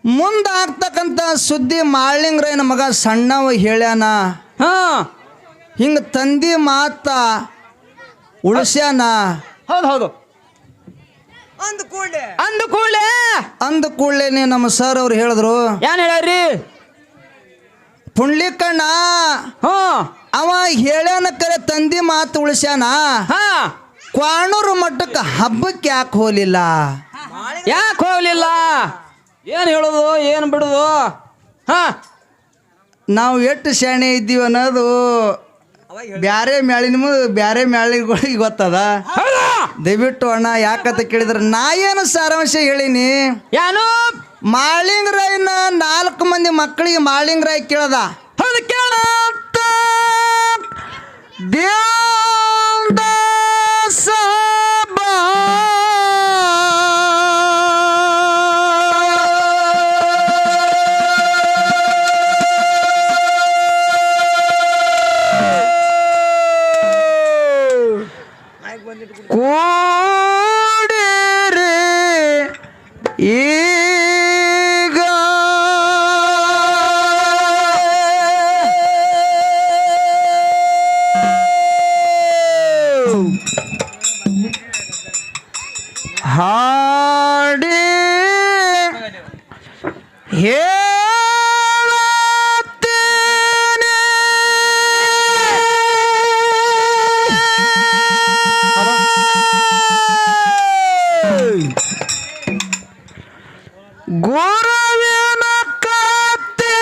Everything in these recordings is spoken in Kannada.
ಮುಂದಾಗ್ತಕ್ಕಂಥ ಸುದ್ದಿ ಮಾಳಿಂಗ್ರಯ್ಯನ ಮಗ ಸಣ್ಣವ ಹೇಳ್ಯಾನ. ಹಿಂಗ ತಂದಿ ಮಾತ ಉಳಿಸ್ಯಾನ. ಹೌದು ಅಂದ ಕೂಡಲೇ ನಮ್ಮ ಸರ್ ಅವ್ರು ಹೇಳಿದ್ರು, ಏನ್ ಹೇಳ್ಯಾರಿ? ಪುಂಡ್ಲಿಕಣ್ಣ ಅವ ಹೇಳ್ಯಾನ ಕರೆ ತಂದಿ ಮಾತು ಉಳಿಸ್ಯಾನ, ಕ್ವಾಣೂರು ಮಠಕ್ಕೆ ಹಬ್ಬಕ್ಕೆ ಯಾಕೆ ಹೋಗ್ಲಿಲ್ಲ? ಯಾಕೆ ಹೋಗ್ಲಿಲ್ಲ? ಏನ್ ಹೇಳುದು ಏನ್ ಬಿಡುದು? ನಾವು ಎಷ್ಟು ಶಾಣೆ ಇದ್ದೀವಿ ಅನ್ನೋದು ಬ್ಯಾರೆ ಮ್ಯಾಳಿಗಳಿಗೆ ಗೊತ್ತದ. ದಯವಿಟ್ಟು ಅಣ್ಣ ಯಾಕಂತ ಕೇಳಿದ್ರೆ ನಾ ಏನು ಸಾರಾಂಶ ಹೇಳಿನಿ. ಏನು ಮಾಳಿಂಗರಾಯನ 4 ಮಂದಿ ಮಕ್ಕಳಿಗೆ ಮಾಳಿಂಗರಾಯ ಕೇಳದ. ಹೌದು ಕೇಳ ಕೂಡಿರಿ ಈಗ ಹಾಡಿ ಗುರುವಿನ ಕತ್ತೆ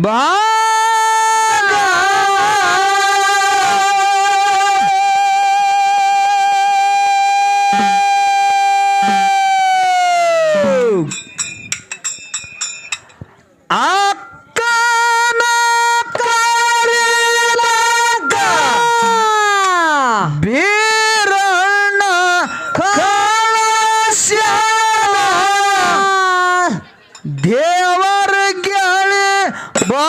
ಭಾಗ ಅಕ್ಕನ ಕರಿಲಗ ಬೀರಣ್ಣ ಕಳಸ್ಯಾನ ದೇವರ ಗೆಳೆ ಬಾ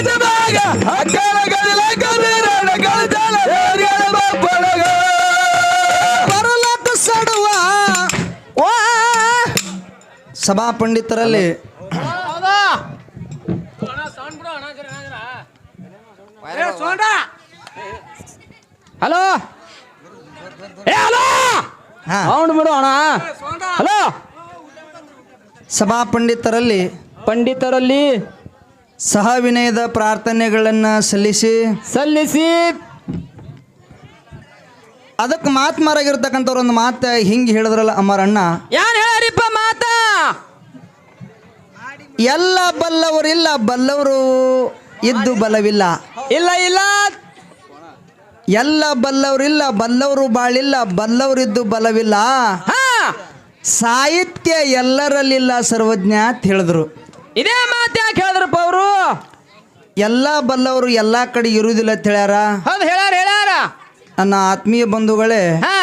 ರಾಜಭಾಗ ಅಕ್ಕನ ಗಡಿಲ ಕದಿರಣ ಕಳಜಲ ಬೇರಿಯಳ ಬಪ್ಪಳಗ ಬರಲಕ್ಕ ಸಡುವ ವಾ ಸಭಾ ಪಂಡಿತರಲ್ಲಿ ಹಲೋ ಏ ಹಲೋ ಹಾ ಸೌಂಡ್ ಬಿಡು ಅಣ್ಣ ಹಲೋ ಸಭಾ ಪಂಡಿತರಲ್ಲಿ ಪಂಡಿತರಲ್ಲಿ ಸಹ ವಿನಯದ ಪ್ರಾರ್ಥನೆಗಳನ್ನು ಸಲ್ಲಿಸಿ ಅದಕ್ಕೆ ಮಾತ್ಮಾರಾಗಿರ್ತಕ್ಕಂಥವ್ರು ಒಂದು ಮಾತು ಹಿಂಗೆ ಹೇಳಿದ್ರಲ್ಲ ಅಮರಣ್ಣ, ಯಾರು ಹೇಳ್ಯಾರಿಪ್ಪ ಮಾತ? ಎಲ್ಲ ಬಲ್ಲವರಿಲ್ಲ, ಬಲ್ಲವರು ಇದ್ದು ಬಲವಿಲ್ಲ. ಇಲ್ಲ ಇಲ್ಲ, ಎಲ್ಲ ಬಲ್ಲವರಿಲ್ಲ, ಬಲ್ಲವರು ಬಾಳಿಲ್ಲ, ಬಲ್ಲವರಿದ್ದು ಬಲವಿಲ್ಲ. ಹಾ ಸಾಹಿತ್ಯ ಎಲ್ಲರಲ್ಲಿಲ್ಲ ಸರ್ವಜ್ಞ ಅಂತ ಹೇಳಿದ್ರು. ಇದೇ ಮಾತು ಯಾಕೆ ಹೇಳಿದ್ರಪ್ಪ ಅವರು? ಎಲ್ಲ ಬಲ್ಲವರು ಎಲ್ಲ ಕಡೆ ಇರುವುದಿಲ್ಲ ಅಂತ ಹೇಳ್ಯಾರ. ಹೌದು ಹೇಳ್ಯಾರ. ನನ್ನ ಆತ್ಮೀಯ ಬಂಧುಗಳೇ, ಹಾ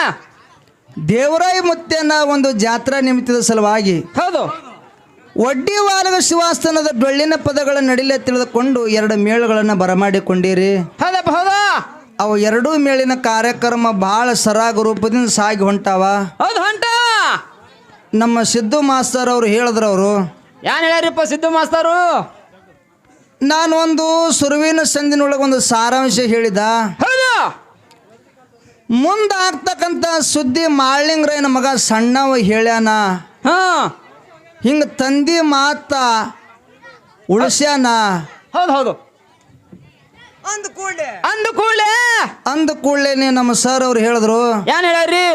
ದೇವರಾಯ ಮುತ್ಯನ ಒಂದು ಜಾತ್ರಾ ನಿಮಿತ್ತದ ಸಲುವಾಗಿ ಹೌದು ಒಡ್ಡಿ ವಾಲಗ ಶಿವಾಸ್ತನದ ಡೊಳ್ಳಿನ ಪದಗಳ ನಡಿಲೆ ತಿಳಿದುಕೊಂಡು 2 ಮೇಳಗಳನ್ನು ಬರಮಾಡಿಕೊಂಡಿರಿ. ಹೌದಪ್ಪ ಹೌದು. ಅವು 2 ಮೇಳಿನ ಕಾರ್ಯಕ್ರಮ ಬಹಳ ಸರಾಗ ರೂಪದಿಂದ ಸಾಗಿ ಹೊಂಟಾವ. ಹೌದು ಹೊಂಟಾವ. ನಮ್ಮ ಸಿದ್ದು ಮಾಸ್ತರ್ ಅವರು ಹೇಳಿದ್ರವರು, ಯಾನ್ ಹೇಳ್ಯಾರಿಪ್ಪ ಸಿದ್ದು ಮಾಸ್ತರು? ನಾನು ಒಂದು ಸುರುವಿನ ಸಂದಿನೊಳಗೆ ಒಂದು ಸಾರಾಂಶ ಹೇಳಿದ. ಹೌದು ಮುಂದಾಗ್ತಕ್ಕಂಥ ಸುದ್ದಿ ಮಾಳಿಂಗ್ರಯ್ಯನ ಮಗ ಸಣ್ಣವ ಹೇಳ್ಯಾನ, ಹಾ ಹಿಂಗ ತಂದಿ ಮಾತ ಉಳಿಸ್ಯಾನ. ಹೌದು ಹೌದು ಅಂದ ಕೂಡಲೇ ನಮ್ಮ ಸರ್ ಅವ್ರು ಹೇಳಿದ್ರು, ಯಾನ್ ಹೇಳ್ಯಾರಿ?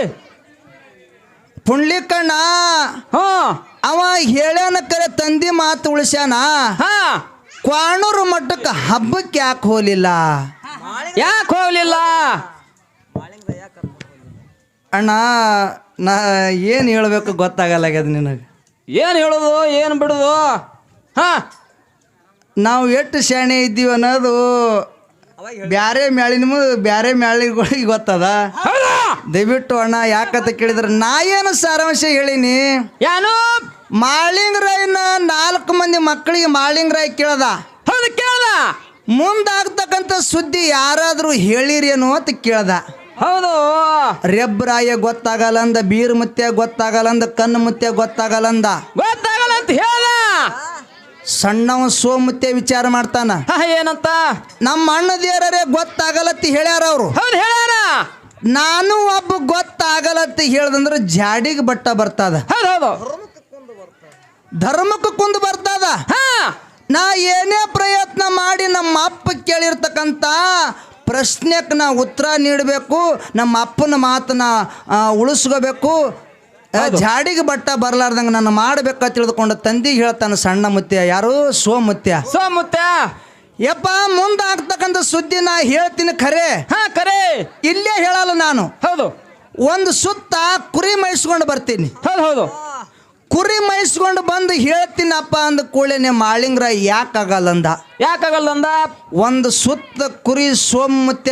ಪುಂಡ್ಲಿಕಣ್ಣ ಹ್ಞೂ ಅವ ಹೇಳ್ಯಾನ ಕರೆ ತಂದಿ ಮಾತು ಉಳಿಸ್ಯಾನ, ಹಾ ಕ್ವಾಣೂರು ಮಠಕ್ಕೆ ಹಬ್ಬಕ್ಕೆ ಯಾಕೆ ಹೋಗಲಿಲ್ಲ? ಯಾಕೆ ಹೋಗ್ಲಿಲ್ಲ? ಅಣ್ಣ ನಾ ಏನು ಹೇಳ್ಬೇಕು ಗೊತ್ತಾಗಲ್ಲಾಗ್ಯದ ನಿನಗೆ. ಏನು ಹೇಳೋದು ಏನು ಬಿಡೋದು? ಹಾ ನಾವು ಎಷ್ಟು ಶಾಣೆ ಇದ್ದೀವಿ ಅನ್ನೋದು ಬ್ಯಾರೆ ಮ್ಯಾಳಿಗಳಿಗೆ ಗೊತ್ತದ. ದಯವಿಟ್ಟು ಅಣ್ಣ ಯಾಕಂತ ಕೇಳಿದ್ರೆ ನಾ ಏನು ಸಾರಾಂಶ ಹೇಳಿನಿ. ಯಾನು ಮಾಳಿಂಗರಾಯನ 4 ಮಂದಿ ಮಕ್ಕಳಿಗೆ ಮಾಳಿಂಗರಾಯ ಕೇಳ್ದ, ಹೌದು ಕೇಳ್ದ. ಮುಂದಾಗ್ತಕ್ಕಂಥ ಸುದ್ದಿ ಯಾರಾದರೂ ಹೇಳಿರೇನು ಅಂತ ಕೇಳ್ದ. ಹೌದು ರೆಬ್ರಾಯ ಗೊತ್ತಾಗಲ್ಲಂದ, ಬೀರ್ ಮುತ್ಯ ಗೊತ್ತಾಗಲ್ಲಂದ, ಕಣ್ಣು ಮುತ್ಯ ಗೊತ್ತಾಗಲ್ಲಂದ. ಗೊತ್ತಾಗಲ್ಲ ಅಂತ ಹೇಳ್ದ. ಸಣ್ಣವ ಸೋಮುತ್ಯ ವಿಚಾರ ಮಾಡ್ತಾನ. ಹಾ ಏನಂತ? ನಮ್ಮ ಅಣ್ಣದೇರರೇ ಗೊತ್ತಾಗಲ್ಲತ್ತಿ ಹೇಳ್ಯಾರ ಅವರು. ಹೌದು ಹೇಳ್ಯಾರ. ನಾನು ಒಬ್ಬ ಗೊತ್ತಾಗಲ್ಲತ್ತಿ ಹೇಳ್ದಂದ್ರೆ ಜಾಡಿಗೆ ಬಟ್ಟ ಬರ್ತದ, ಹೌದು ಹೌದು ಧರ್ಮಕ್ಕೆ ಕುಂದು ಬರ್ತದ. ಹಾ ನಾ ಏನೇ ಪ್ರಯತ್ನ ಮಾಡಿ ನಮ್ಮ ಅಪ್ಪ ಕೇಳಿರ್ತಕ್ಕಂಥ ಪ್ರಶ್ನೆಗೆ ನಾ ಉತ್ತರ ನೀಡಬೇಕು, ನಮ್ಮ ಅಪ್ಪನ ಮಾತನ್ನ ಉಳಿಸ್ಕೋಬೇಕು. ಜಾಡಿಗೆ ಬಟ್ಟ ಬರಲಾರ್ದಂಗೆ ನಾನು ಮಾಡ್ಬೇಕ ತಿಳಿದುಕೊಂಡು ತಂದಿಗೆ ಹೇಳ್ತಾನೆ ಸಣ್ಣ ಮುತ್ಯ. ಯಾರು? ಸೋಮುತ್ಯ. ಯಪ್ಪ ಮುಂದಾಗ್ತಕ್ಕಂಥ ಸುದ್ದಿ ನಾ ಹೇಳ್ತೀನಿ ಖರೆ. ಹಾ ಕರೆ ಇಲ್ಲೇ ಹೇಳಲ್ಲ ನಾನು. ಹೌದು ಒಂದು ಸುತ್ತ ಕುರಿ ಮೈಸ್ಕೊಂಡು ಬರ್ತೀನಿ. ಹೌದು ಹೌದು ಕುರಿ ಮೈಸ್ಕೊಂಡು ಬಂದು ಹೇಳ್ತೀನಪ್ಪ ಅಂದ ಕೂಡಲೇ ಮಾಳಿಂಗ್ರ ಯಾಕಾಗಲ್ಲಂದ. ಯಾಕಾಗಲ್ಲಂದ? ಒಂದು ಸುತ್ತ ಕುರಿ ಸೋಮುತ್ಯ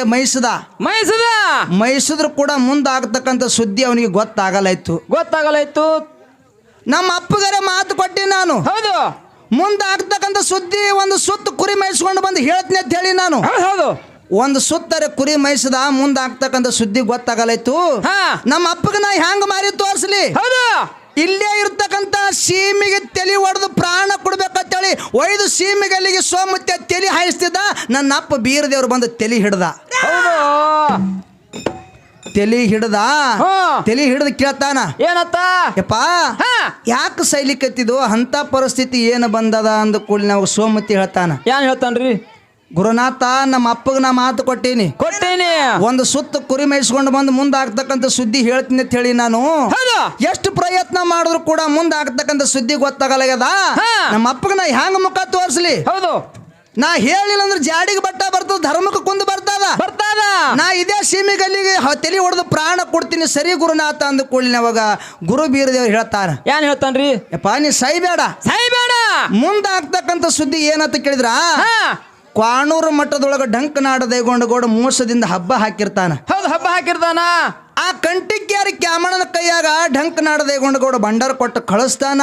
ಮೈಸಿದ್ರು ಕೂಡ ಮುಂದಾಗ್ತಕ್ಕಂಥ ಸುದ್ದಿ ಅವನಿಗೆ ಗೊತ್ತಾಗಲಾಯ್ತು. ನಮ್ಮ ಅಪ್ಪಗಾರೆ ಮಾತು ಕೊಟ್ಟಿ ನಾನು. ಹೌದು ಮುಂದಾಗ್ತಕ್ಕಂಥ ಸುದ್ದಿ ಒಂದು ಸುತ್ತ ಕುರಿ ಮೈಸ್ಕೊಂಡು ಬಂದು ಹೇಳ್ತೀನಿ ಅಂತ ಹೇಳಿ ನಾನು. ಹೌದು ಒಂದು ಸುತ್ತಾರೆ ಕುರಿ ಮೈಸದ ಮುಂದಾಗ್ತಕ್ಕಂಥ ಸುದ್ದಿ ಗೊತ್ತಾಗಲಾಯ್ತು. ನಮ್ಮ ಅಪ್ಪಗ ನಾ ಹ್ಯಾಂಗ ಮಾರಿ ತೋರಿಸ್ಲಿ? ಹೌದು ಇಲ್ಲೇ ಇರ್ತಕ್ಕಂಥ ಸೀಮೆಗೆ ತಲೆ ಹೊಡೆದು ಪ್ರಾಣ ಕೊಡ್ಬೇಕಂತೇಳಿ 5 ಸೀಮೆಗಲ್ಲಿಗೆ ಸೋಮುತ್ಯ ತಲೆ ಹಾಯಿಸ್ತಿದ್ದ. ನನ್ನ ಅಪ್ಪ ಬೀರದೇವ್ರು ಬಂದು ತಲೆ ಹಿಡ್ದ. ತಲೆ ಹಿಡ್ದು ಕೇಳ್ತಾನ, ಏನತ್ತ? ಯಪ್ಪ ಯಾಕೆ ಸೈಲಿಕತ್ತಿದ್ದು, ಅಂತ ಪರಿಸ್ಥಿತಿ ಏನು ಬಂದದ ಅಂದ ಕೂಡಲೇ ನಾವು ಸೋಮುತ್ಯ ಹೇಳ್ತಾನ. ಏನ್ ಹೇಳ್ತಾನ್ರಿ? ಗುರುನಾಥ ನಮ್ಮ ಅಪ್ಪಗ ನಾ ಮಾತು ಕೊಟ್ಟೇನಿ, ಒಂದು ಸುತ್ತ ಕುರಿ ಮೇಯಿಸ್ಕೊಂಡು ಬಂದು ಮುಂದಾಗ್ತಕ್ಕಂಥ ಸುದ್ದಿ ಹೇಳ್ತೀನಿ ಅಂತ ಹೇಳಿ ನಾನು. ಎಷ್ಟು ಪ್ರಯತ್ನ ಮಾಡಿದ್ರು ಕೂಡ ಮುಂದಾಗ್ತಕ್ಕಂಥ ಸುದ್ದಿ ಗೊತ್ತಾಗಲಾಗ್ಯದ. ನಮ್ಮ ಅಪ್ಪಗ ನಾ ಹ್ಯಾಂಗ ಮುಖ ತೋರಿಸ್ಲಿ? ಹೌದು ನಾ ಹೇಳಿಲ್ಲ ಅಂದ್ರೆ ಜಾಡಿಗೆ ಬಟ್ಟ ಬರ್ತದ, ಧರ್ಮಕ್ಕೆ ಕುಂದು ಬರ್ತದ. ನಾ ಇದೇ ಸೀಮೆಗಲ್ಲಿಗೆ ತಲೆ ಹೊಡೆದು ಪ್ರಾಣ ಕೊಡ್ತೀನಿ. ಸರಿ ಗುರುನಾಥ ಅಂದ ಕೂಡಲೇ ಅವಾಗ ಗುರು ಬೀರದೇವ್ರು ಹೇಳ್ತಾರ. ಏನ್ ಹೇಳ್ತಾನ್ರಿ? ಯಪ್ಪ ನೀ ಸೈಬೇಡ, ಮುಂದಾಗ್ತಕ್ಕಂಥ ಸುದ್ದಿ ಏನಂತ ಕೇಳಿದ್ರ, ಕ್ವಾಣೂರು ಮಠದೊಳಗೆ ಡಂಕನಾಡ ದೈಗೊಂಡಗೌಡ ಮೋಸದಿಂದ ಹಬ್ಬ ಹಾಕಿರ್ತಾನ. ಹೌದು ಹಬ್ಬ ಹಾಕಿರ್ತಾನ. ಆ ಕಂಟಿಕ್ಯಾರಿ ಕ್ಯಾಮಣನ ಕೈಯಾಗ ಡಂಕನಾಡ ದೈಗೊಂಡಗೌಡ ಭಂಡಾರ ಕೊಟ್ಟು ಕಳಿಸ್ತಾನ.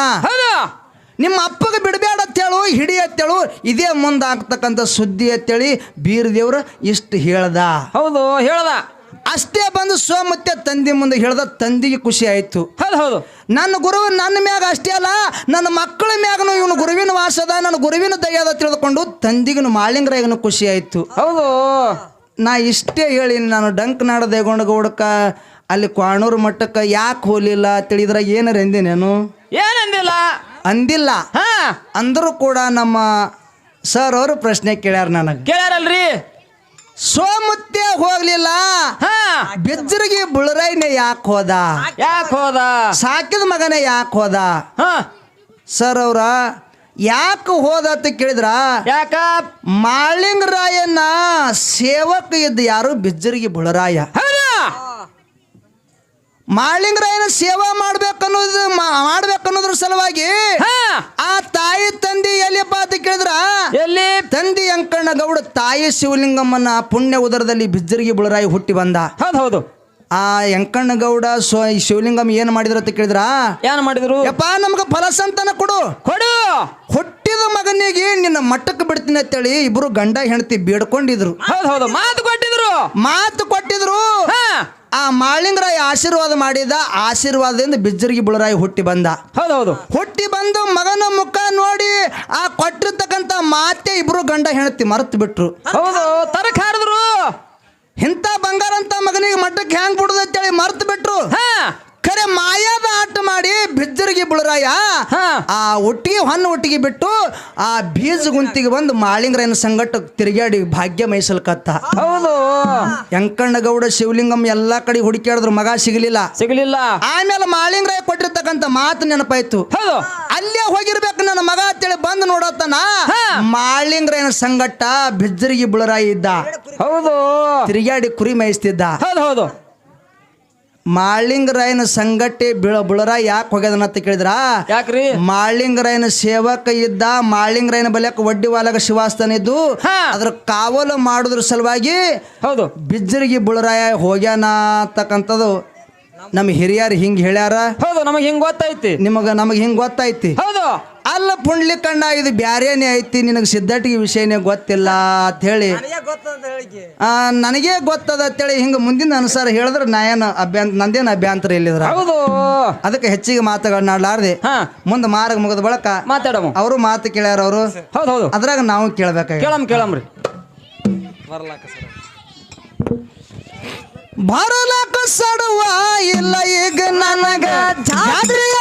ನಿಮ್ಮ ಅಪ್ಪಗೆ ಬಿಡಬೇಡ ಅಂತೇಳು ಹಿಡಿ ಅಂತೇಳು ಇದೇ ಮುಂದಾಗ್ತಕ್ಕಂಥ ಸುದ್ದಿ ಅಂತೇಳಿ ಬೀರದೇವ್ರ ಇಷ್ಟು ಹೇಳ್ದ. ಹೌದು ಹೇಳ್ದ. ಅಷ್ಟೇ ಬಂದು ಸೋಮತ್ತೆ ತಂದೆ ಮುಂದೆ ಹೇಳ್ದ. ತಂದೆಗೆ ಖುಷಿ ಆಯ್ತು. ಹೌದು ನನ್ನ ಗುರು ನನ್ನ ಮ್ಯಾಗ ಅಷ್ಟೇ ಅಲ್ಲ ನನ್ನ ಮಕ್ಕಳ ಮ್ಯಾಗನು ಇವನು ಗುರುವಿನ ವಾಸದ ನನ್ನ ಗುರುವಿನ ದಯ್ಯದ ತಿಳಿದುಕೊಂಡು ತಂದಿಗನು ಮಾಳಿಂಗರಾಯಗನು ಖುಷಿ ಆಯ್ತು. ಹೌದು. ನಾ ಇಷ್ಟೇ ಹೇಳಿ ನಾನು ಡಂಕ್ ನಾಡ ದೇಗೊಂಡಗೌಡಕ್ಕ ಅಲ್ಲಿ ಕ್ವಾಣೂರು ಮಟ್ಟಕ್ಕೆ ಯಾಕೆ ಹೋಲಿಲ್ಲ ತಿಳಿದ್ರಾಗ ಏನಾರ ಎಂದಿನೇನು ಏನಂದಿಲ್ಲ ಅಂದಿಲ್ಲ. ಹಾ ಅಂದರೂ ಕೂಡ ನಮ್ಮ ಸರ್ ಅವರು ಪ್ರಶ್ನೆ ಕೇಳ್ಯಾರ ನನಗೆ. ಕೇಳ್ಯಾರಲ್ರಿ. ಸೋಮುತ್ತೆ ಹೋಗ್ಲಿಲ್ಲ ಹಾ ಬಿಜ್ಜರಿಗೆ ಬುಳರೈನೆ ಯಾಕೆ ಹೋದ, ಯಾಕೆ ಹೋದ, ಸಾಕಿದ ಮಗನೇ ಯಾಕೆ ಹೋದ ಹಾ ಸರ್ ಅವ್ರ ಯಾಕೆ ಹೋದ ಅಂತ ಕೇಳಿದ್ರ ಯಾಕ ಮಾಳಿಂಗರಾಯನ ಸೇವಕ ಇದ್ದ ಯಾರು ಬಿಜ್ಜರಿಗೆ ಬುಳರಾಯ. ಮಾಳಿಂಗರಾಯನ ಸೇವಾ ಮಾಡ್ಬೇಕನ್ನೋದ್ರ ಸಲುವಾಗಿ ಆ ತಾಯಿ ತಂದೆ ಎಲ್ಲಿಯಪ್ಪ ಅಂತ ಕೇಳಿದ್ರ ಎಲ್ಲಿ ತಂದೆ ಅಂಕಣ್ಣ ಗೌಡ ತಾಯಿ ಶಿವಲಿಂಗಮ್ಮನ ಪುಣ್ಯ ಉದರದಲ್ಲಿ ಬಿಜ್ಜರಿಗೆ ಬುಳರಾಯ ಹುಟ್ಟಿ ಬಂದ. ಹೌದು. ಆ ಅಂಕಣ್ಣ ಗೌಡ ಶಿವಲಿಂಗಮ್ಮ ಏನ್ ಮಾಡಿದ್ರು ಅಂತ ಕೇಳಿದ್ರ ಏನ್ ಮಾಡಿದ್ರು? ಯಪ್ಪ ನಮ್ಗೆ ಫಲಸಂತಾನ ಕೊಡು, ಹುಟ್ಟಿದ ಮಗನಿಗೆ ನಿನ್ನ ಮಟ್ಟಕ್ಕೆ ಬಿಡ್ತೀನಿ ಅಂತೇಳಿ ಇಬ್ರು ಗಂಡ ಹೆಂಡತಿ ಬೇಡ್ಕೊಂಡಿದ್ರು. ಹೌದು ಮಾತು ಕೊಟ್ಟಿದ್ರು. ಆ ಮಾಳಿಂಗರಾಯ ಆಶೀರ್ವಾದ ಮಾಡಿದ. ಆಶೀರ್ವಾದದಿಂದ ಬಿಜ್ಜರಿಗೆ ಬುಳರಾಯ ಹುಟ್ಟಿ ಬಂದ. ಹೌದು. ಹುಟ್ಟಿ ಬಂದು ಮಗನ ಮುಖ ನೋಡಿ ಆ ಕೊಟ್ಟಿರ್ತಕ್ಕಂಥ ಮಾತೆ ಇಬ್ರು ಗಂಡ ಹೆಂಡತಿ ಮರೆತು ಬಿಟ್ರು. ಹೌದು ತರಕ್ ಹಾರಿದ್ರು. ಇಂಥ ಬಂಗಾರ ಅಂತ ಮಗನಿಗೆ ಮಟ್ಟಕ್ಕೆ ಹ್ಯಾಂಗ್ ಬಿಡುದು ಅಂತೇಳಿ ಮರೆತು ಬಿಟ್ರು. ಖರೆ ಮಾಯಾದ ಆಟ ಮಾಡಿ ಬಿಜ್ಜರಿಗೆ ಬುಳರಾಯ ಆ ಒಟ್ಟಿಗೆ ಬಿಟ್ಟು ಆ ಬೀಜ ಗುಂತಿಗೆ ಬಂದು ಮಾಳಿಂಗರಾಯನ ಸಂಗಟ ತಿರುಗಾಡಿ ಭಾಗ್ಯ ಮೈಸಲ್ಕತ್ತ. ಹೌದು. ಅಂಕಣ್ಣಗೌಡ ಶಿವಲಿಂಗಮ್ಮ ಎಲ್ಲಾ ಕಡೆ ಹುಡುಕ್ಯಾಡಿದ್ರು, ಮಗ ಸಿಗಲಿಲ್ಲ. ಆಮೇಲೆ ಮಾಳಿಂಗರಾಯ ಕೊಟ್ಟಿರ್ತಕ್ಕಂಥ ಮಾತು ನೆನಪಾಯ್ತು. ಅಲ್ಲೇ ಹೋಗಿರ್ಬೇಕು ನನ್ನ ಮಗ ಅಂತೇಳಿ ಬಂದು ನೋಡತ್ತನ ಮಾಳಿಂಗರಾಯನ ಸಂಗಟ ಬಿಜ್ಜರಿಗೆ ಬುಳರಾಯ ಇದ್ದ. ಹೌದು. ತಿರುಗಾಡಿ ಕುರಿ ಮೇಯಿಸ್ತಿದ್ದ. ಹೌದು. ಮಾಳಿಂಗರಾಯನ ಸಂಗಟೆ ಬುಳರಾಯ ಯಾಕೆ ಹೋಗ್ಯದನಂತ ಕೇಳಿದ್ರ ಯಾಕ್ರಿ? ಮಾಳಿಂಗರಾಯನ ಸೇವಕ ಇದ್ದ. ಮಾಳಿಂಗರಾಯನ ಬಲ್ಯಕ್ಕೆ ವಡ್ಡಿ ವಾಲಗ ಶಿವಾಸ್ತನ ಇದ್ದು ಅದ್ರ ಕಾವಲು ಮಾಡುದ್ರ ಸಲುವಾಗಿ ಹೌದು ಬಿಜ್ಜರಿಗೆ ಬುಳರಾಯ ಹೋಗ್ಯಾನ ಅಂತಕ್ಕಂಥದ್ದು ನಮ್ಮ ಹಿರಿಯರು ಹಿಂಗ್ ಹೇಳ್ಯಾರ. ಹೌದು ನಮಗೆ ಹಿಂಗ್ ಗೊತ್ತೈತಿ. ನಮಗೆ ಹಿಂಗ್ ಗೊತ್ತೈತಿ. ಹೌದು. ಅಲ್ಲ ಪುಂಡ್ಲಿಕಣ್ಣ ಇದು ಬ್ಯಾರೇನೆ ಐತಿ, ನಿನಗೆ ಸಿದ್ಧಟಿಗೆ ವಿಷಯನೇ ಗೊತ್ತಿಲ್ಲ ಅಂತ ಹೇಳಿ ನನಗೆ ಗೊತ್ತದ ಅಂತೇಳಿ ಹಿಂಗ ಮುಂದಿನ ಅನುಸಾರ ಹೇಳಿದ್ರೆ ನಂದೇನು ಅಭ್ಯಂತರ ಇಲ್ಲಿದ್ರ. ಹೌದು. ಅದಕ್ಕೆ ಹೆಚ್ಚಿಗೆ ಮಾತುಗಳನ್ನಾಡ್ಲಾರ್ದೆ ಮುಂದೆ ಮಾರ್ಗ ಮುಗಿದ ಬಳಕ ಮಾತಾಡಮ. ಅವರು ಮಾತು ಕೇಳ್ಯಾರ. ಅವರು ಹೌದು ಅದ್ರಾಗ ನಾವು ಕೇಳ್ಬೇಕಾಗಿ ಕೇಳಮ್ರಿ. ಬರಲಾಕ ಸಡುವ ಇಲ್ಲ ಈಗ ನನಗ ಜಾತ್ರೆಯ